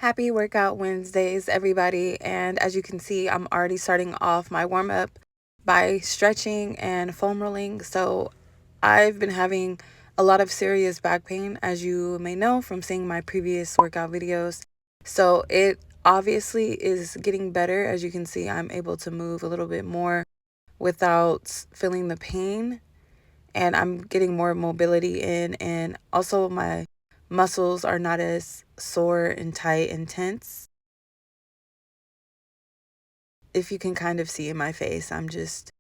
Happy Workout Wednesdays, everybody. And as you can see, I'm already starting off my warm up by stretching and foam rolling. So I've been having a lot of serious back pain, as you may know from seeing my previous workout videos. So it obviously is getting better. As you can see, I'm able to move a little bit more without feeling the pain, and I'm getting more mobility in, and also my muscles are not as sore and tight and tense. If you can kind of see in my face, I'm just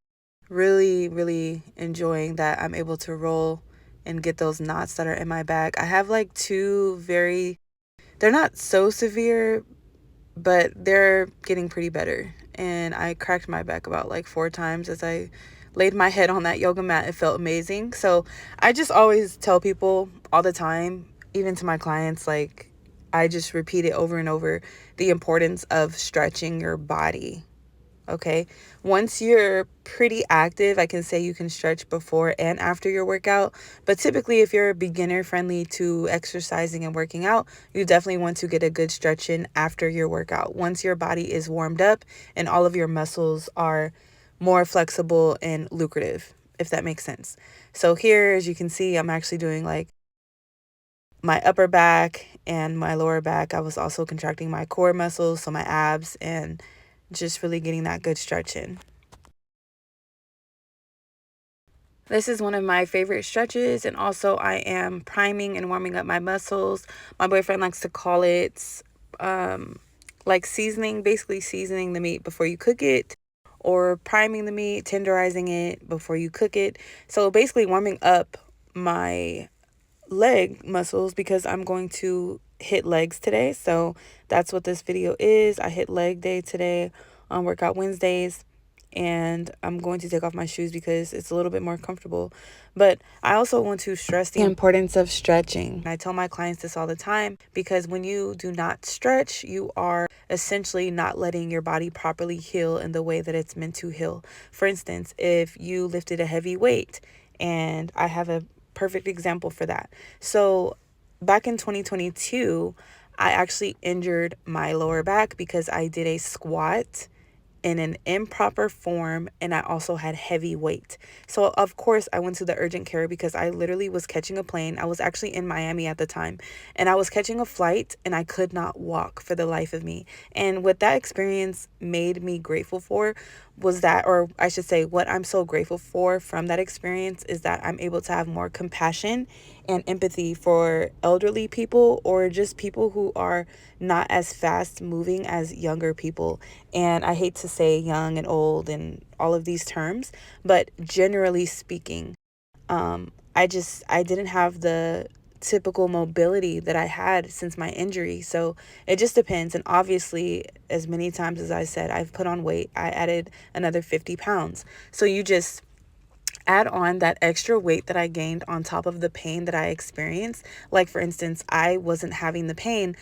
really enjoying that I'm able to roll and get those knots that are in my back. I have like they're not so severe, but they're getting pretty better. And I cracked my back about like 4 times as I laid my head on that yoga mat. It felt amazing. So I just always tell people all the time, even to my clients, like I just repeat it over and over, the importance of stretching your body. Okay. Once you're pretty active, I can say you can stretch before and after your workout. But typically, if you're a beginner friendly to exercising and working out, you definitely want to get a good stretch in after your workout. Once your body is warmed up and all of your muscles are more flexible and lucrative, if that makes sense. So here, as you can see, I'm actually doing like my upper back and my lower back. I was also contracting my core muscles, so my abs, and just really getting that good stretch in. This is one of my favorite stretches, and also I am priming and warming up my muscles. My boyfriend likes to call it like seasoning, basically seasoning the meat before you cook it, or priming the meat, tenderizing it before you cook it. So basically warming up my leg muscles because I'm going to hit legs today. So that's what this video is. I hit leg day today on Workout Wednesdays, and I'm going to take off my shoes because it's a little bit more comfortable. But I also want to stress the importance of stretching. I tell my clients this all the time because when you do not stretch, you are essentially not letting your body properly heal in the way that it's meant to heal. For instance, if you lifted a heavy weight, and I have a perfect example for that. So back in 2022, I actually injured my lower back because I did a squat in an improper form, and I also had heavy weight. So of course I went to the urgent care because I literally was catching a plane. I was actually in Miami at the time, and I was catching a flight and I could not walk for the life of me. And what that experience made me grateful for was that, or I should say what I'm so grateful for from that experience, is that I'm able to have more compassion and empathy for elderly people, or just people who are not as fast moving as younger people. And I hate to say young and old and all of these terms, but generally speaking, I didn't have the typical mobility that I had since my injury. So it just depends. And obviously, as many times as I said, I've put on weight. I added another 50 pounds. So you just add on that extra weight that I gained on top of the pain that I experienced. Like, for instance, I wasn't having the pain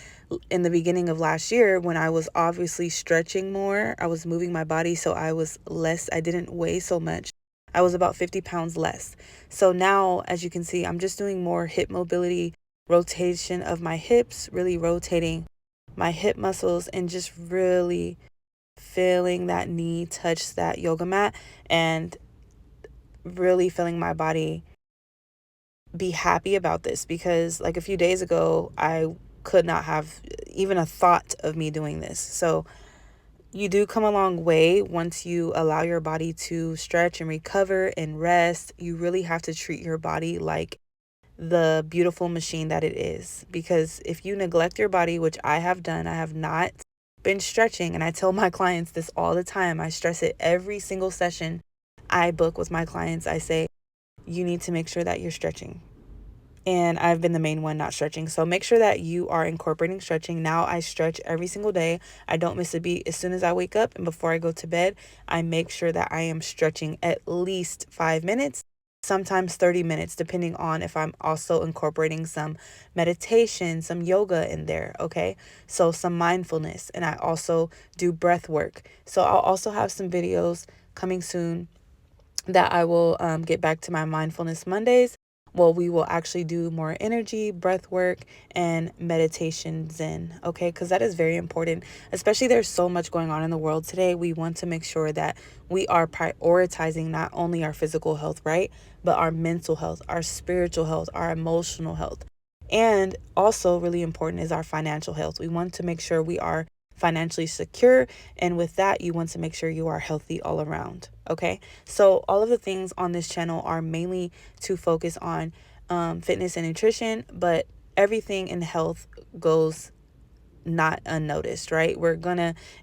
in the beginning of last year when I was obviously stretching more. I was moving my body, so I didn't weigh so much. I was about 50 pounds less. So now, as you can see, I'm just doing more hip mobility, rotation of my hips, really rotating my hip muscles, and just really feeling that knee touch that yoga mat, and really feeling my body be happy about this. Because like a few days ago, I could not have even a thought of me doing this. So you do come a long way once you allow your body to stretch and recover and rest. You really have to treat your body like the beautiful machine that it is. Because if you neglect your body, which I have done, I have not been stretching, and I tell my clients this all the time. I stress it every single session I book with my clients. I say, you need to make sure that you're stretching. And I've been the main one not stretching. So make sure that you are incorporating stretching. Now I stretch every single day. I don't miss a beat. As soon as I wake up and before I go to bed, I make sure that I am stretching at least 5 minutes, sometimes 30 minutes, depending on if I'm also incorporating some meditation, some yoga in there. Okay. So some mindfulness. And I also do breath work. So I'll also have some videos coming soon that I will get back to my mindfulness Mondays Well, we will actually do more energy, breath work, and meditation zen, okay? Because that is very important. Especially there's so much going on in the world today. We want to make sure that we are prioritizing not only our physical health, right? But our mental health, our spiritual health, our emotional health. And also, really important is our financial health. We want to make sure we are financially secure. And with that, you want to make sure you are healthy all around. Okay. So, all of the things on this channel are mainly to focus on fitness and nutrition, but everything in health goes not unnoticed, right?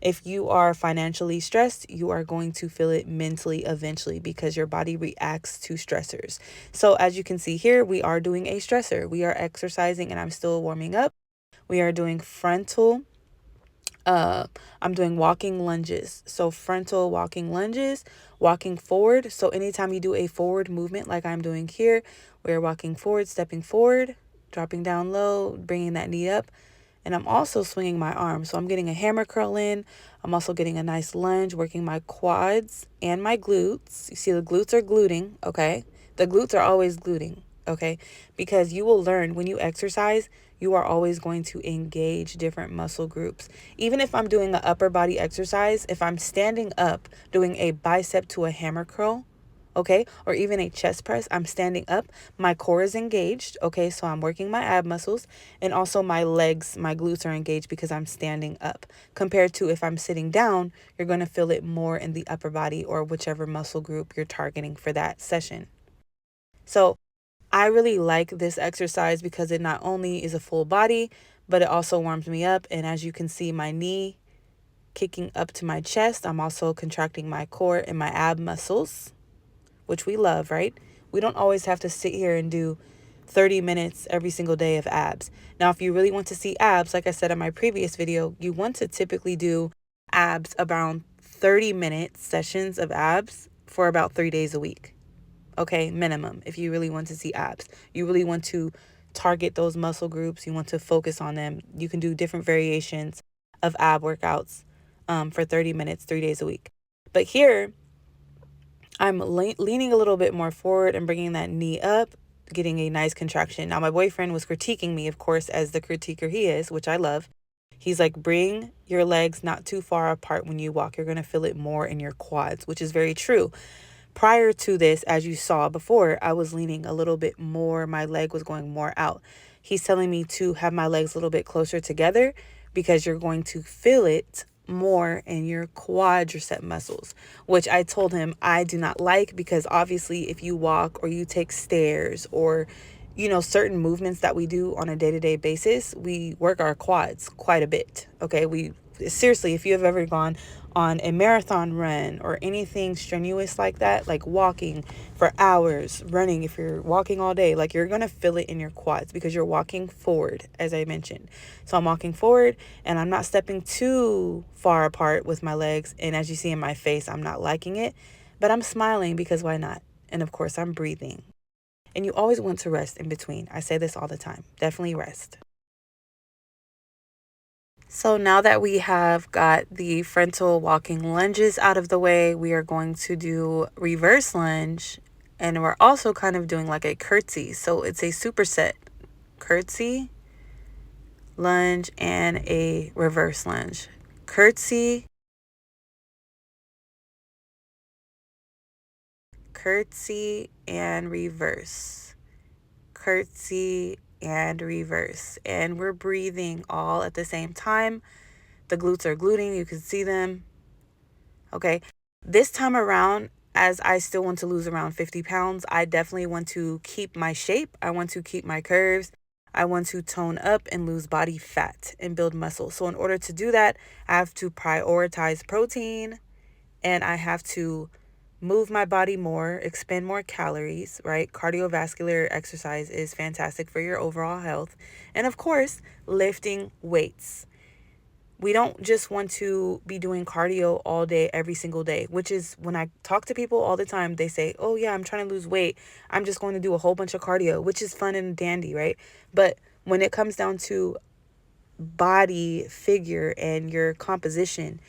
If you are financially stressed, you are going to feel it mentally eventually because your body reacts to stressors. So, as you can see here, we are doing a stressor. We are exercising and I'm still warming up. We are doing frontal I'm doing walking lunges. So frontal walking lunges, walking forward. So anytime you do a forward movement like I'm doing here, we're walking forward, stepping forward, dropping down low, bringing that knee up. And I'm also swinging my arms. So I'm getting a hammer curl in. I'm also getting a nice lunge, working my quads and my glutes. You see the glutes are gluting, okay? The glutes are always gluting, okay? Because you will learn when you exercise, you are always going to engage different muscle groups. Even if I'm doing an upper body exercise, if I'm standing up doing a bicep to a hammer curl, okay, or even a chest press, I'm standing up, my core is engaged, okay, so I'm working my ab muscles, and also my legs, my glutes are engaged because I'm standing up. Compared to if I'm sitting down, you're going to feel it more in the upper body or whichever muscle group you're targeting for that session. So I really like this exercise because it not only is a full body, but it also warms me up. And as you can see, my knee kicking up to my chest, I'm also contracting my core and my ab muscles, which we love, right? We don't always have to sit here and do 30 minutes every single day of abs. Now, if you really want to see abs, like I said in my previous video, you want to typically do abs around 30-minute sessions of abs for about 3 days a week. Okay, minimum, if you really want to see abs. You really want to target those muscle groups. You want to focus on them. You can do different variations of ab workouts for 30 minutes, 3 days a week. But here, I'm leaning a little bit more forward and bringing that knee up, getting a nice contraction. Now, my boyfriend was critiquing me, of course, as the critiquer he is, which I love. He's like, bring your legs not too far apart when you walk. You're going to feel it more in your quads, which is very true. Prior to this, as you saw before, I was leaning a little bit more. My leg was going more out. He's telling me to have my legs a little bit closer together because you're going to feel it more in your quadricep muscles, which I told him I do not like because obviously if you walk or you take stairs or certain movements that we do on a day-to-day basis, we work our quads quite a bit. Okay, we seriously, if you have ever gone on a marathon run or anything strenuous like that, like walking for hours, running, if you're walking all day, like you're going to feel it in your quads because you're walking forward, as I mentioned. So I'm walking forward and I'm not stepping too far apart with my legs. And as you see in my face, I'm not liking it, but I'm smiling because why not? And of course, I'm breathing. And you always want to rest in between. I say this all the time. Definitely rest. So now that we have got the frontal walking lunges out of the way, we are going to do reverse lunge. And we're also kind of doing like a curtsy. So it's a superset: curtsy, lunge, and a reverse lunge. Curtsy, curtsy, and reverse. Curtsy and reverse. And we're breathing all at the same time. The glutes are gluting. You can see them. Okay. This time around, as I still want to lose around 50 pounds, I definitely want to keep my shape. I want to keep my curves. I want to tone up and lose body fat and build muscle. So in order to do that, I have to prioritize protein and I have to move my body more, expend more calories, right? Cardiovascular exercise is fantastic for your overall health. And of course, lifting weights. We don't just want to be doing cardio all day, every single day, which is when I talk to people all the time, they say, oh yeah, I'm trying to lose weight. I'm just going to do a whole bunch of cardio, which is fun and dandy, right? But when it comes down to body figure and your composition,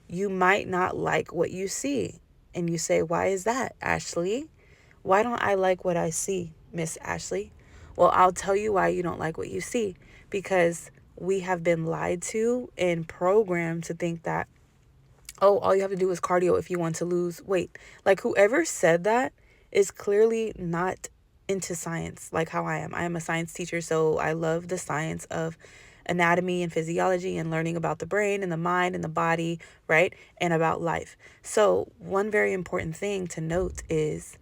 you might not like what you see. And you say, why is that, Ashley? Why don't I like what I see? Miss Ashley. Well, I'll tell you why you don't like what you see. Because we have been lied to and programmed to think that, oh, all you have to do is cardio if you want to lose weight. Like, whoever said that is clearly not into science like how I am. I am a science teacher, so I love the science of anatomy and physiology and learning about the brain and the mind and the body, right? And about life. So, one very important thing to note is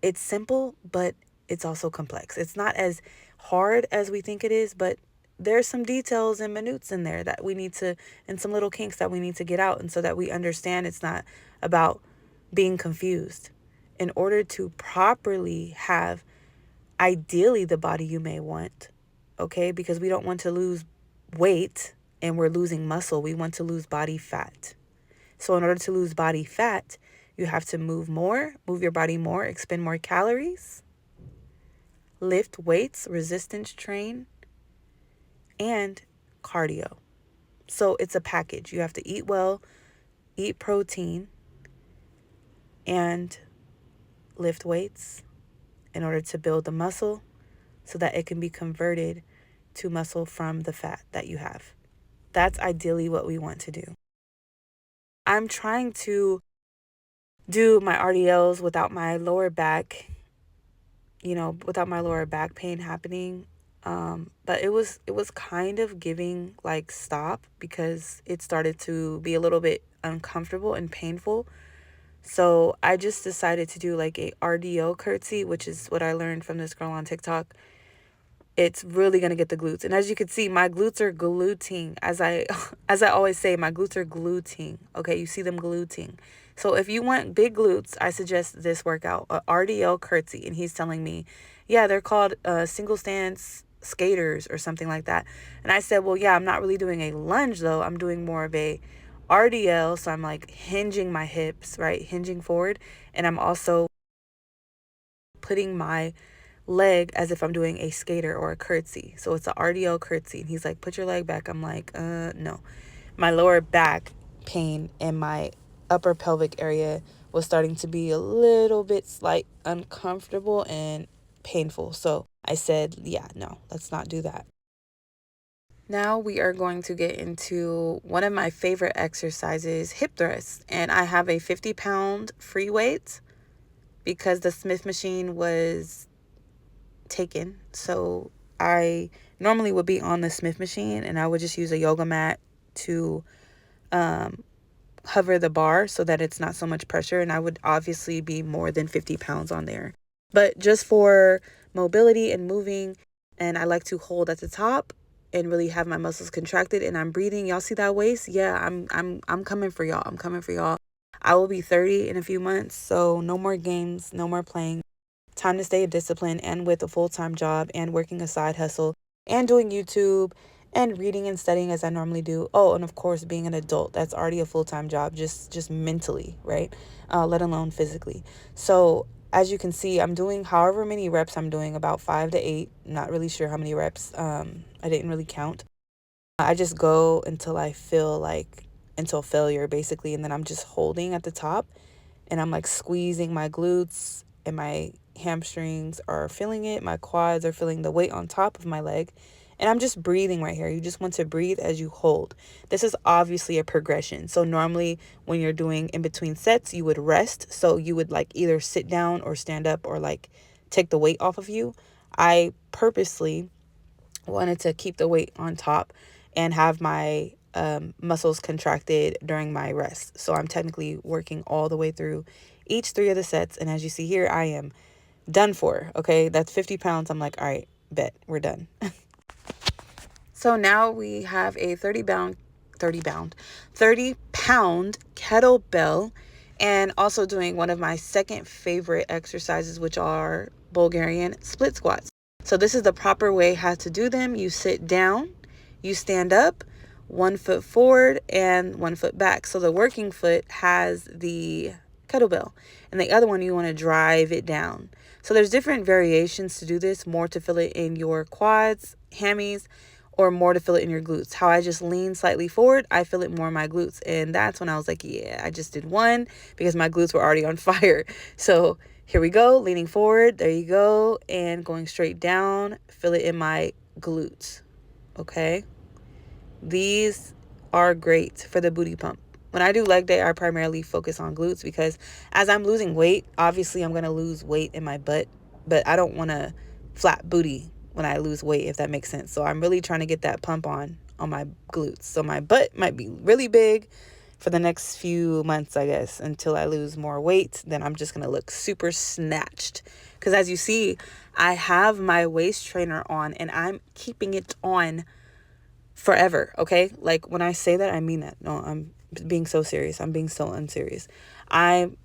it's simple, but it's also complex. It's not as hard as we think it is, but there's some details and minutes in there that we need to, and some little kinks that we need to get out, and so that we understand it's not about being confused. In order to properly have, ideally, the body you may want, okay? Because we don't want to lose weight and we're losing muscle. We want to lose body fat. So in order to lose body fat, you have to move more, move your body more, expend more calories, lift weights, resistance train, and cardio. So it's a package. You have to eat well, eat protein, and lift weights in order to build the muscle so that it can be converted to muscle from the fat that you have. That's ideally what we want to do. I'm trying to do my RDLs without my lower back, without my lower back pain happening. But it was kind of giving like stop because it started to be a little bit uncomfortable and painful. So I just decided to do like a RDO curtsy, which is what I learned from this girl on TikTok. It's really going to get the glutes. And as you can see, my glutes are gluting. As I as I always say, my glutes are gluting. Okay, you see them gluting. So if you want big glutes, I suggest this workout, a RDL curtsy. And he's telling me, yeah, they're called single stance skaters or something like that. And I said, well, yeah, I'm not really doing a lunge though. I'm doing more of a RDL. So I'm like hinging my hips, right? Hinging forward. And I'm also putting my leg as if I'm doing a skater or a curtsy. So it's a RDL curtsy. And he's like, put your leg back. I'm like, no. My lower back pain and my upper pelvic area was starting to be a little bit uncomfortable and painful. So I said, yeah, no, let's not do that. Now we are going to get into one of my favorite exercises, hip thrusts. And I have a 50-pound free weight because the Smith machine was taken. So I normally would be on the Smith machine and I would just use a yoga mat to hover the bar so that it's not so much pressure. And I would obviously be more than 50 pounds on there. But just for mobility and moving, and I like to hold at the top and really have my muscles contracted and I'm breathing. Y'all see that waist? Yeah, I'm coming for y'all. I'm coming for y'all. I will be 30 in a few months, so no more games, no more playing. Time to stay disciplined and with a full-time job and working a side hustle and doing YouTube and reading and studying as I normally do. Oh, and of course, being an adult. That's already a full-time job, just mentally, right? Let alone physically. So as you can see, I'm doing however many reps I'm doing, about 5 to 8. Not really sure how many reps. I didn't really count. I just go until I feel until failure, basically. And then I'm just holding at the top and I'm like squeezing my glutes and my hamstrings are feeling it. My quads are feeling the weight on top of my leg. And I'm just breathing right here. You just want to breathe as you hold. This is obviously a progression. So normally when you're doing in between sets, you would rest. So you would either sit down or stand up or take the weight off of you. I purposely wanted to keep the weight on top and have my muscles contracted during my rest. So I'm technically working all the way through each 3 of the sets. And as you see here, I am done for. Okay, that's 50 pounds. I'm like, all right, bet we're done. So now we have a 30-pound kettlebell, and also doing one of my second favorite exercises, which are Bulgarian split squats. So this is the proper way how to do them. You sit down, you stand up, 1 foot forward and 1 foot back. So the working foot has the kettlebell and the other one you want to drive it down. So there's different variations to do this, more to feel it in your quads, hammies, or more to feel it in your glutes. How I just lean slightly forward, I feel it more in my glutes. And that's when I was like, yeah, I just did one because my glutes were already on fire. So here we go, leaning forward, there you go, and going straight down, feel it in my glutes. Okay, these are great for the booty pump. When I do leg day, I primarily focus on glutes because as I'm losing weight, obviously I'm going to lose weight in my butt, but I don't want a flat booty when I lose weight, if that makes sense. So I'm really trying to get that pump on my glutes. So my butt might be really big for the next few months, I guess, until I lose more weight. Then I'm just going to look super snatched. Because as you see, I have my waist trainer on and I'm keeping it on forever, okay? Like when I say that, I mean that. No, I'm being so serious. I'm being so unserious. I'm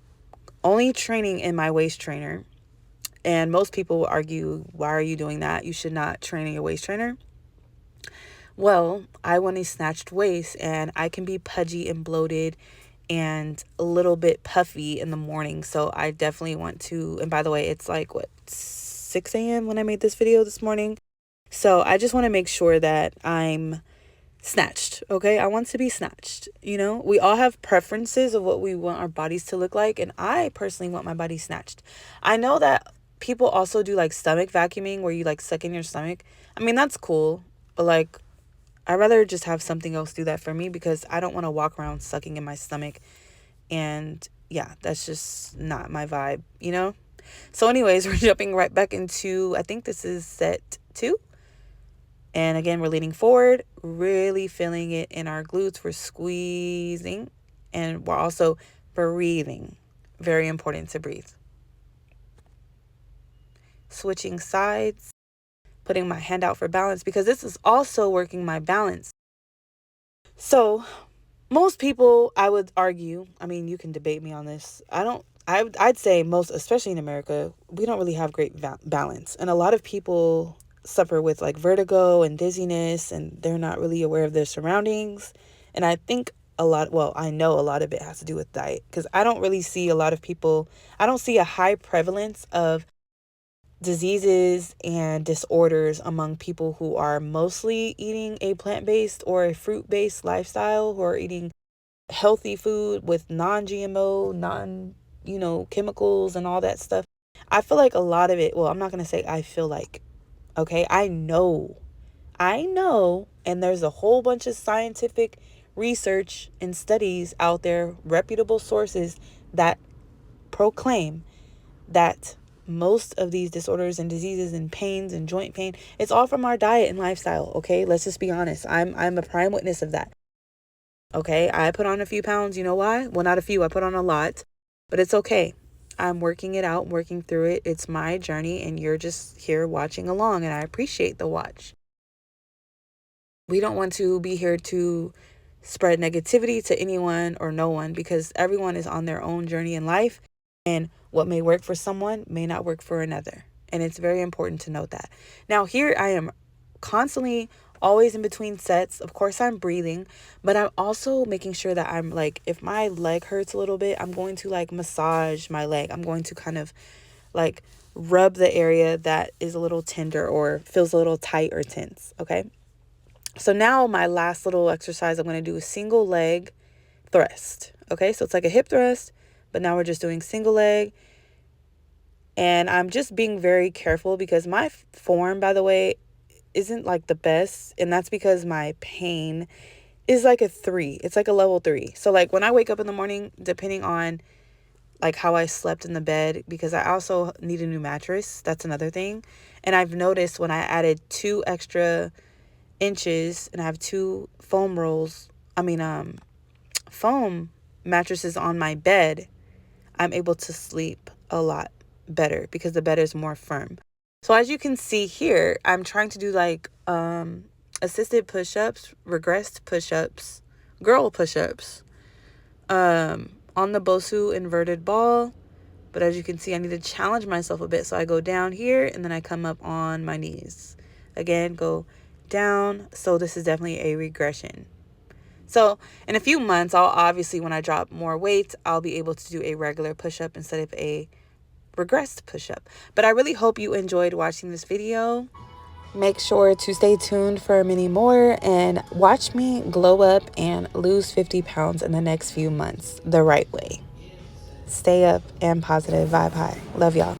only training in my waist trainer. And most people will argue, why are you doing that? You should not train in your waist trainer. Well, I want a snatched waist and I can be pudgy and bloated and a little bit puffy in the morning. So I definitely want to, and by the way, it's like what, 6 a.m. when I made this video this morning. So I just want to make sure that I'm snatched, okay? I want to be snatched. You know, we all have preferences of what we want our bodies to look like, and I personally want my body snatched. I know that people also do like stomach vacuuming where you like suck in your stomach. I mean, that's cool, but like I'd rather just have something else do that for me because I don't want to walk around sucking in my stomach. And yeah, that's just not my vibe, you know? So anyways, we're jumping right back into, I think this is set 2. And again, we're leaning forward, really feeling it in our glutes. We're squeezing and we're also breathing. Very important to breathe. Switching sides, putting my hand out for balance because this is also working my balance. So most people, I would argue, I mean, you can debate me on this. I'd say most, especially in America, we don't really have great balance. And a lot of people suffer with like vertigo and dizziness, and they're not really aware of their surroundings. And I think I know a lot of it has to do with diet because I don't really see a lot of people, I don't see a high prevalence of diseases and disorders among people who are mostly eating a plant-based or a fruit-based lifestyle, who are eating healthy food with non-GMO, chemicals and all that stuff. I feel like a lot of it, well, I'm not going to say I feel like, okay? I know, and there's a whole bunch of scientific research and studies out there, reputable sources that proclaim that most of these disorders and diseases and pains and joint pain, it's all from our diet and lifestyle, okay? Let's just be honest. I'm a prime witness of that. Okay, I put on a few pounds. You know why? Well, not a few. I put on a lot, but it's okay. I'm working it out, working through it. It's my journey, and you're just here watching along, and I appreciate the watch. We don't want to be here to spread negativity to anyone or no one because everyone is on their own journey in life, and what may work for someone may not work for another. And it's very important to note that. Now, here I am constantly always in between sets. Of course, I'm breathing, but I'm also making sure that I'm like, if my leg hurts a little bit, I'm going to like massage my leg. I'm going to kind of like rub the area that is a little tender or feels a little tight or tense. Okay. So now my last little exercise, I'm going to do a single leg thrust. Okay. So it's like a hip thrust, but now we're just doing single leg. And I'm just being very careful because my form, by the way, isn't like the best, and that's because my pain is like a 3. It's like a level 3. So like when I wake up in the morning, depending on like how I slept in the bed, because I also need a new mattress, that's another thing. And I've noticed when I added 2 extra inches and I have 2 foam mattresses on my bed, I'm able to sleep a lot better because the bed is more firm. So as you can see here, I'm trying to do like assisted push-ups, regressed push-ups, girl push-ups on the Bosu inverted ball. But as you can see, I need to challenge myself a bit. So I go down here and then I come up on my knees. Again, go down. So this is definitely a regression. So in a few months, I'll obviously, when I drop more weight, I'll be able to do a regular push-up instead of a regressed push-up. But I really hope you enjoyed watching this video. Make sure to stay tuned for many more and watch me glow up and lose 50 pounds in the next few months the right way. Stay up and positive vibe high. Love y'all.